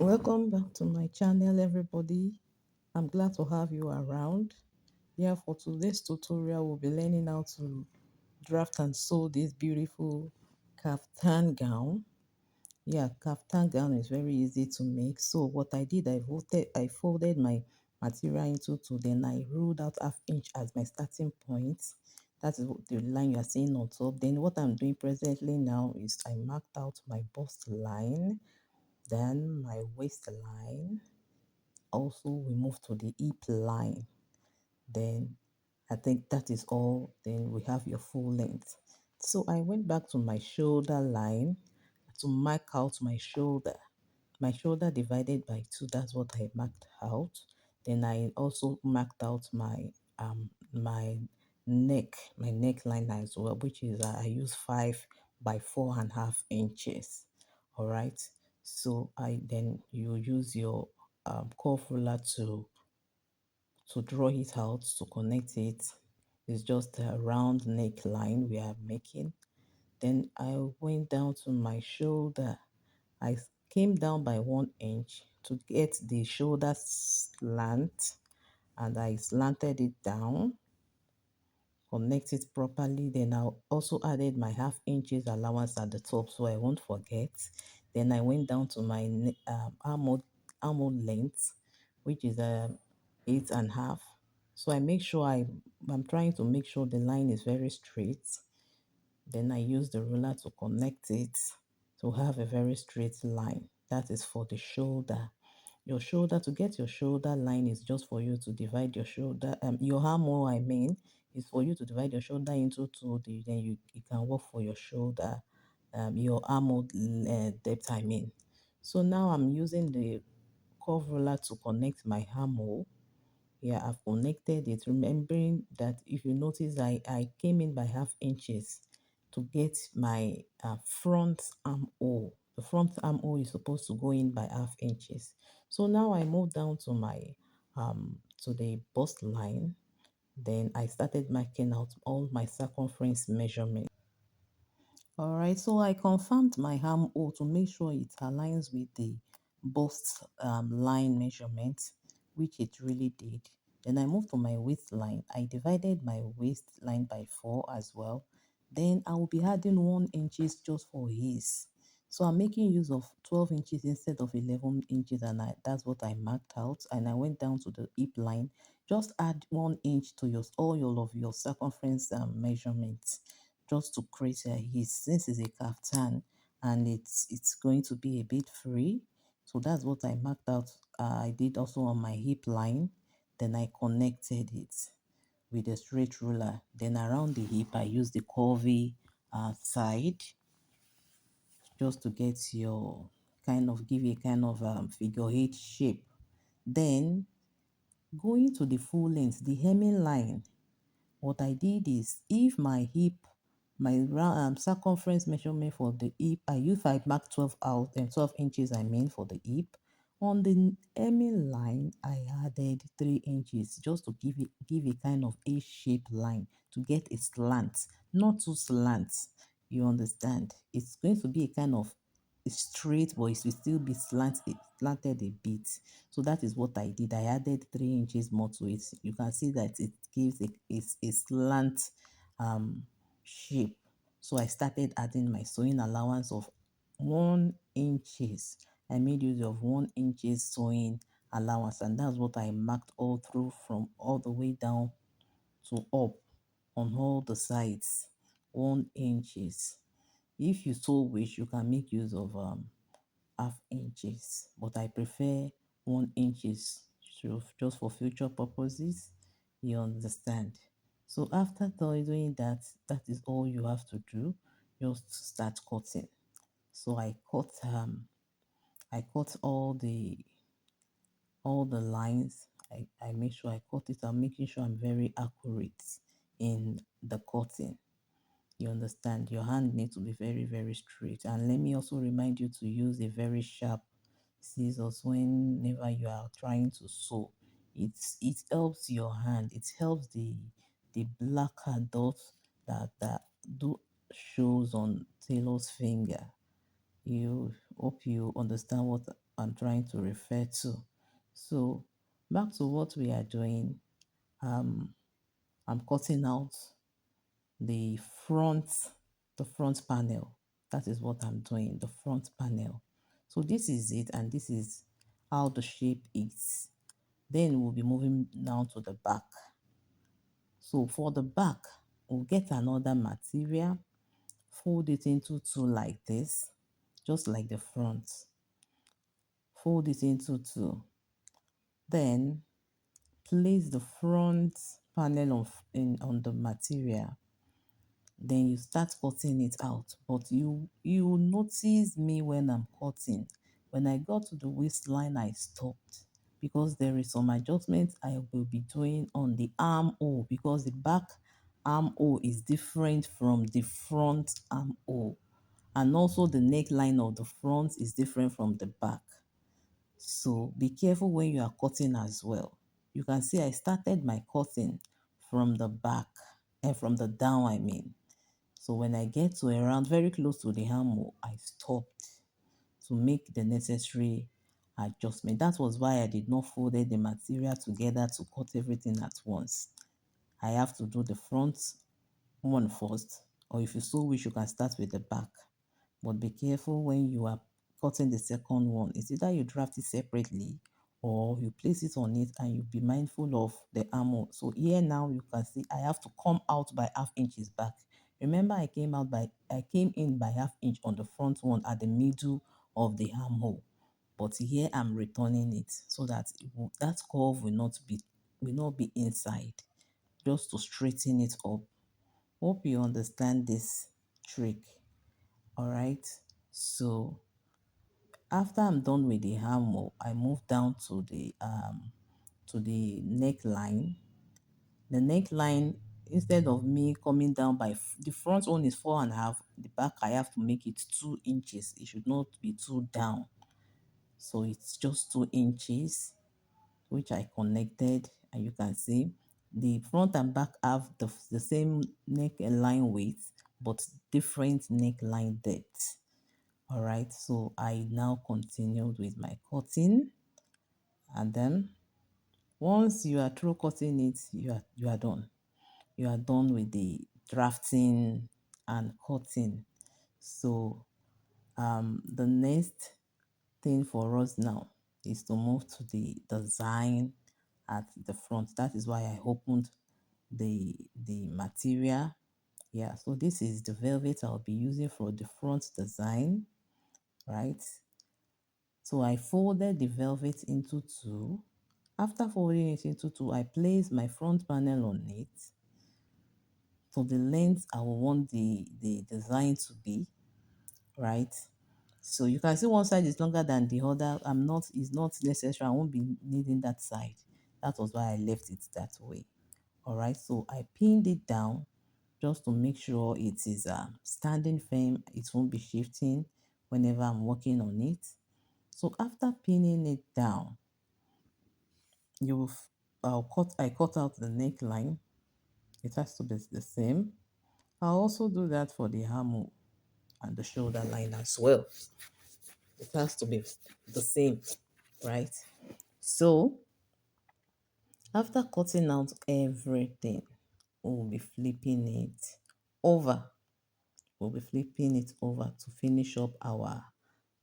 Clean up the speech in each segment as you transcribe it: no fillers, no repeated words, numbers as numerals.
Welcome back to my channel, everybody. I'm glad to have you around. Yeah, for today's tutorial, we'll be learning how to draft and sew this beautiful kaftan gown. Yeah, kaftan gown is very easy to make. So what I did, I folded my material into two, then I ruled out half inch as my starting point. That is the line you are seeing on top. Then what I'm doing presently now is I marked out my bust line, then my waistline. Also, we move to the hip line. Then I think that is all. Then we have your full length. So I went back to my shoulder line to mark out my shoulder. My shoulder divided by two, that's what I marked out. Then I also marked out my my neckline as well, which is I use 5 by 4.5 inches. All right. So I then you use your curve ruler to draw it out, to connect it. It's just a round neckline we are making. Then I went down to my shoulder. I came down by 1 inch to get the shoulder slant, and I slanted it down, connect it properly. Then I also added my half inches allowance at the top so I won't forget. Then I went down to my armhole length, which is 8.5. So I'm trying to make sure the line is very straight. Then I use the ruler to connect it to have a very straight line. That is for the shoulder. Your shoulder, to get your shoulder line, is just for you to divide your shoulder, your armhole, I mean, is for you to divide your shoulder into two. Then you can work for your shoulder, your armhole depth, I mean. So now I'm using the curve ruler to connect my armhole. Yeah, I've connected it, remembering that if you notice, I came in by half inches to get my front armhole. The front armhole is supposed to go in by half inches. So now I moved down to my to the bust line. Then I started marking out all my circumference measurements. All right, so I confirmed my armhole to make sure it aligns with the bust line measurement, which it really did. Then I moved to my waistline. I divided my waistline by 4 as well. Then I will be adding 1 inches just for ease. So I'm making use of 12 inches instead of 11 inches, and that's what I marked out. And I went down to the hip line. Just add 1 inch to all of your circumference measurements, just to create his, since it's a kaftan and it's going to be a bit free. So that's what I marked out. I did also on my hip line. Then I connected it with a straight ruler. Then around the hip I used the curvy side, just to get your give you a kind of figure eight shape. Then going to the full length, the hemming line, what I did is, if my hip, my circumference measurement for the hip, I mark 12 out and 12 inches, I mean, for the hip. On the hemming line, I added 3 inches just to give a kind of A-shaped line, to get a slant, not too slant. You understand? It's going to be a kind of straight, but it will still be slanted a bit. So that is what I did. I added 3 inches more to it. You can see that it gives a slant shape. So I started adding my sewing allowance of 1 inches. I made use of 1 inches sewing allowance, and that's what I marked all through, from all the way down to up on all the sides. 1 inches. If you so wish, you can make use of half inches, but I prefer 1 inches, just for future purposes. You understand? So after doing that, that is all you have to do. Just start cutting. So I cut all the lines. I make sure I cut it. I'm making sure I'm very accurate in the cutting. You understand? Your hand needs to be very, very straight. And let me also remind you to use a very sharp scissors whenever you are trying to sew. It helps your hand. It helps the blacker dots that do shows on tailor's finger. You hope you understand what I'm trying to refer to. So back to what we are doing. Um, I'm cutting out the front, the front panel. That is what I'm doing, the front panel. So this is it, and this is how the shape is. Then we'll be moving down to the back. So for the back, we'll get another material, fold it into two like this, just like the front. Fold it into two. Then place the front panel on the material. Then you start cutting it out. But you notice me when I'm cutting. When I got to the waistline, I stopped because there is some adjustments I will be doing on the armhole, because the back armhole is different from the front armhole, and also the neckline of the front is different from the back. So be careful when you are cutting as well. You can see I started my cutting from the back and from the down, I mean. So when I get to around very close to the armhole, I stopped to make the necessary adjustment. That was why I did not fold the material together to cut everything at once. I have to do the front one first, or if you so wish, you can start with the back. But be careful when you are cutting the second one. It's either you draft it separately or you place it on it, and you be mindful of the armhole. So here now you can see I have to come out by half inches back. Remember, I came in by half inch on the front one at the middle of the armhole. But here I'm returning it so that that curve will not be inside, just to straighten it up. Hope you understand this trick. All right. So after I'm done with the armhole, I move down to the neckline. The neckline, instead of me coming down the front one is 4.5, the back I have to make it 2 inches. It should not be too down. So it's just 2 inches, which I connected, and you can see the front and back have the same neckline width but different neckline depth. All right, so I now continued with my cutting, and then once you are through cutting it, you are done. You are done with the drafting and cutting. So the next thing for us now is to move to the design at the front. That is why I opened the material. Yeah, so this is the velvet I'll be using for the front design, right? So I folded the velvet into two. After folding it into two, I placed my front panel on it to the length I will want the design to be, right? So you can see one side is longer than the other. It's not necessary. I won't be needing that side. That was why I left it that way. All right, so I pinned it down just to make sure it is standing firm. It won't be shifting whenever I'm working on it. So after pinning it down, you I cut out the neckline. It has to be the same. I'll also do that for the armhole and the shoulder line as well. It has to be the same, right? So after cutting out everything, we'll be flipping it over. We'll be flipping it over to finish up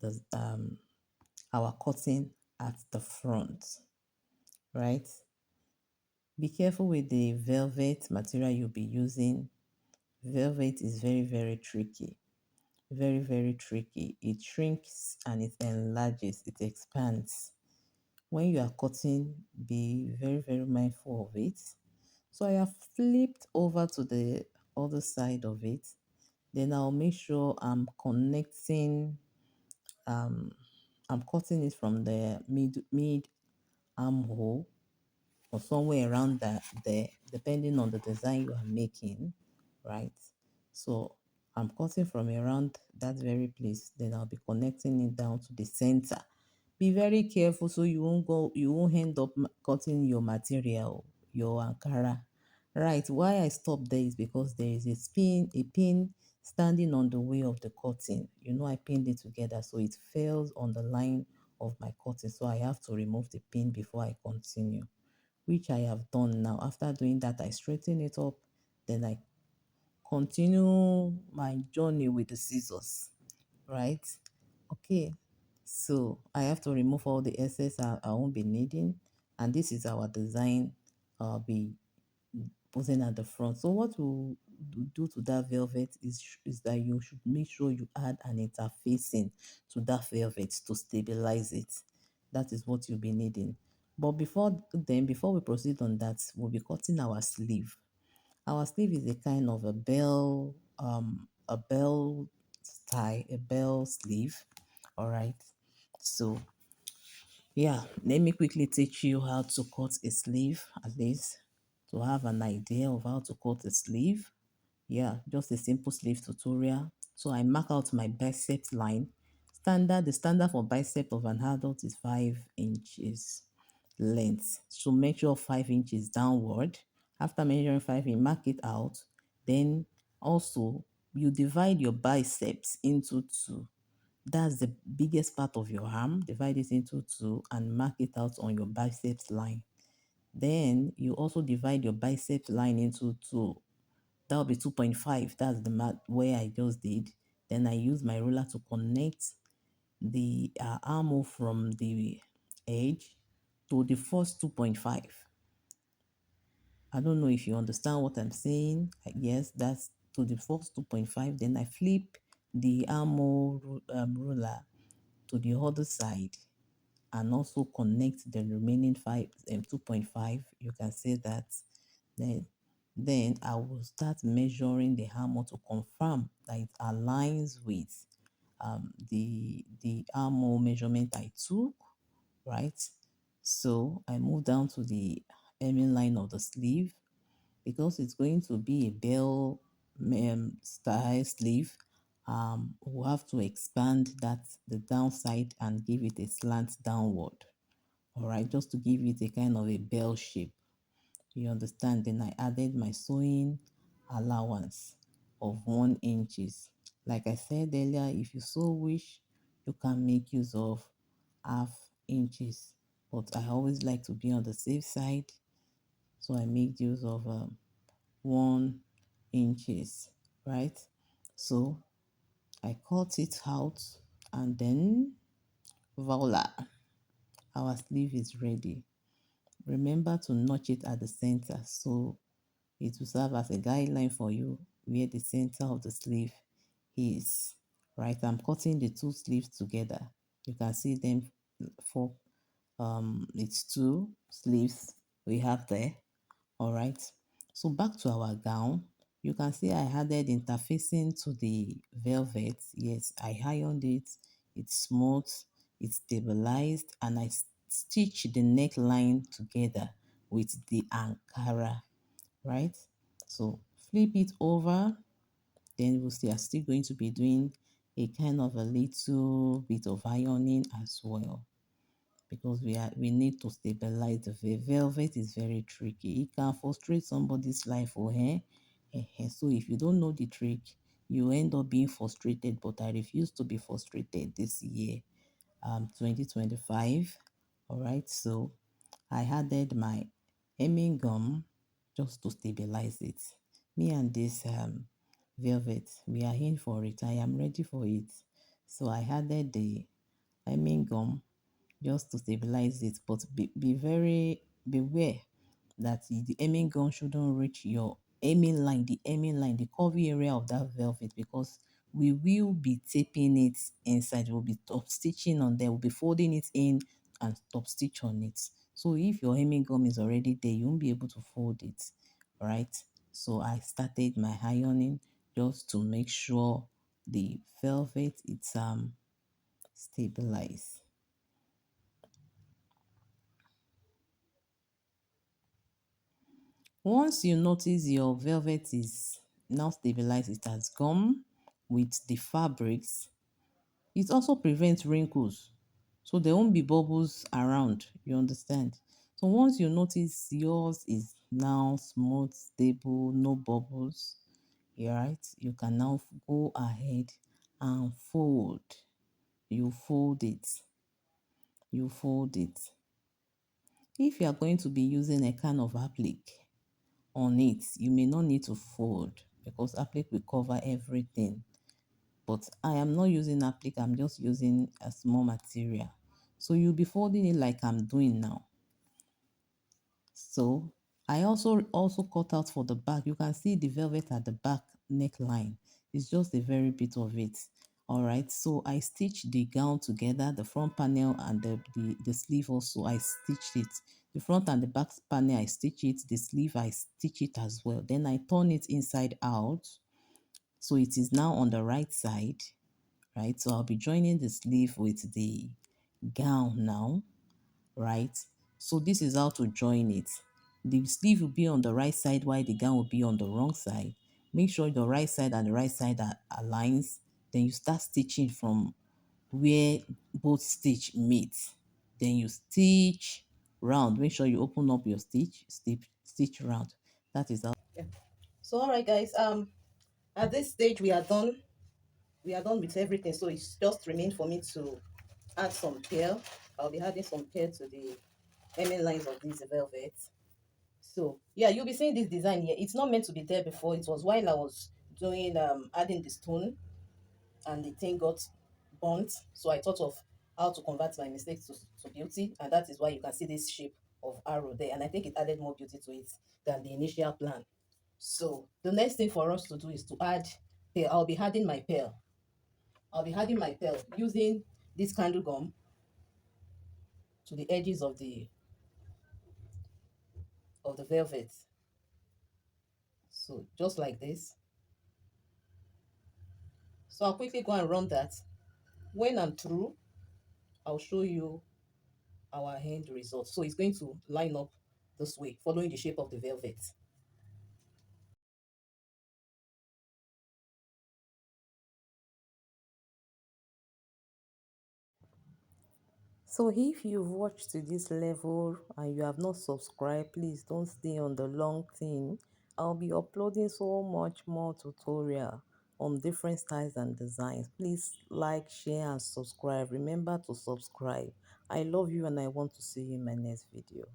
the our cutting at the front, right? Be careful with the velvet material you'll be using. Velvet is very, very tricky. Very, very tricky. It shrinks and it enlarges, it expands. When you are cutting, be very, very mindful of it. So I have flipped over to the other side of it. Then I'll make sure I'm connecting, um, I'm cutting it from the mid armhole or somewhere around that there, depending on the design you are making, right? So I'm cutting from around that very place, then I'll be connecting it down to the center. Be very careful so you won't end up cutting your material, your ankara. Right, why I stopped there is because there is a pin standing on the way of the cutting. I pinned it together so it falls on the line of my cutting, so I have to remove the pin before I continue, which I have done now. After doing that, I straighten it up, then I continue my journey with the scissors, right? Okay, so I have to remove all the excess I won't be needing, and this is our design I'll be putting at the front. So what we'll do to that velvet is that you should make sure you add an interfacing to that velvet to stabilize it. That is what you'll be needing. But before we proceed on that, we'll be cutting our sleeve. Our sleeve is a kind of a bell style, a bell sleeve. All right. So yeah, let me quickly teach you how to cut a sleeve, at least to have an idea of how to cut a sleeve. Yeah, just a simple sleeve tutorial. So I mark out my bicep line. The standard for bicep of an adult is 5 inches length. So measure 5 inches downward. After measuring 5 inches, mark it out. Then also you divide your biceps into two. That's the biggest part of your arm. Divide it into two and mark it out on your biceps line. Then you also divide your biceps line into two. That will be 2.5. That's the mat where I just did. Then I use my ruler to connect the armhole from the edge to the first 2.5. I don't know if you understand what I'm saying. Yes, that's to the first 2.5. Then I flip the armhole ruler to the other side and also connect the remaining 2.5. You can say that. then then I will start measuring the hammer to confirm that it aligns with the armhole measurement I took, right? So I move down to the hemming line of the sleeve. Because it's going to be a bell style sleeve. We'll have to expand the downside and give it a slant downward. All right, just to give it a kind of a bell shape. You understand? Then I added my sewing allowance of 1 inches. Like I said earlier, if you so wish, you can make use of half inches. But I always like to be on the safe side, so I make use of 1 inches, right? So I cut it out, and then voila, our sleeve is ready. Remember to notch it at the center so it will serve as a guideline for you where the center of the sleeve is, right? I'm cutting the two sleeves together. You can see them for it's two sleeves we have there. All right, so back to our gown. You can see I added interfacing to the velvet. Yes, I ironed it. It's smooth, it's stabilized, and I stitch the neckline together with the ankara, right? So flip it over, then we'll see I'm still going to be doing a kind of a little bit of ironing as well, because we need to stabilize the velvet is very tricky. It can frustrate somebody's life, so if you don't know the trick, you end up being frustrated. But I refuse to be frustrated this year, 2025. All right, so I added my hemming gum just to stabilize it. Me and this velvet, we are in for it. I am ready for it. So I added the hemming gum just to stabilize it. But be very beware that the hemming gun shouldn't reach your hemming line, the curvy area of that velvet, because we will be taping it inside. We'll be top stitching on there. We'll be folding it in and top stitch on it. So if your hemming gum is already there, you won't be able to fold it, right? So I started my ironing just to make sure the velvet it's stabilized. Once you notice your velvet is now stabilized, it has gum with the fabrics, it also prevents wrinkles. So there won't be bubbles around, you understand? So once you notice yours is now smooth, stable, no bubbles, right? You can now go ahead and fold. You fold it. You fold it. If you are going to be using a kind of applique on it, you may not need to fold because applique will cover everything. But I am not using applique, I'm just using a small material. So you'll be folding it like I'm doing now. So I also cut out for the back. You can see the velvet at the back neckline. It's just a very bit of it. All right, so I stitched the gown together, the front panel and the sleeve also, I stitched it. The front and the back panel, I stitch it. The sleeve, I stitch it as well. Then I turn it inside out. So it is now on the right side, right? So I'll be joining the sleeve with the gown now, right? So this is how to join it. The sleeve will be on the right side while the gown will be on the wrong side. Make sure the right side and the right side are aligns. Then you start stitching from where both stitch meet. Then you stitch round. Make sure you open up your stitch round. That is how. Yeah. So all right, guys. At this stage we are done. We are done with everything. So it's just remain for me to add some pearl. I'll be adding some pearl to the hemming lines of this velvet. So yeah, you'll be seeing this design here. It's not meant to be there before. It was while I was doing adding the stone and the thing got burnt. So I thought of how to convert my mistakes to beauty, and that is why you can see this shape of arrow there. And I think it added more beauty to it than the initial plan. So the next thing for us to do is to add pearl. I'll be adding my pearl. I'll be adding my pearl using this candle gum to the edges of the velvet. So just like this. So I'll quickly go and run that. When I'm through, I'll show you our end result. So it's going to line up this way, following the shape of the velvet. So if you've watched to this level and you have not subscribed, please don't stay on the long thing. I'll be uploading so much more tutorial on different styles and designs. Please like, share and subscribe. Remember to subscribe. I love you and I want to see you in my next video.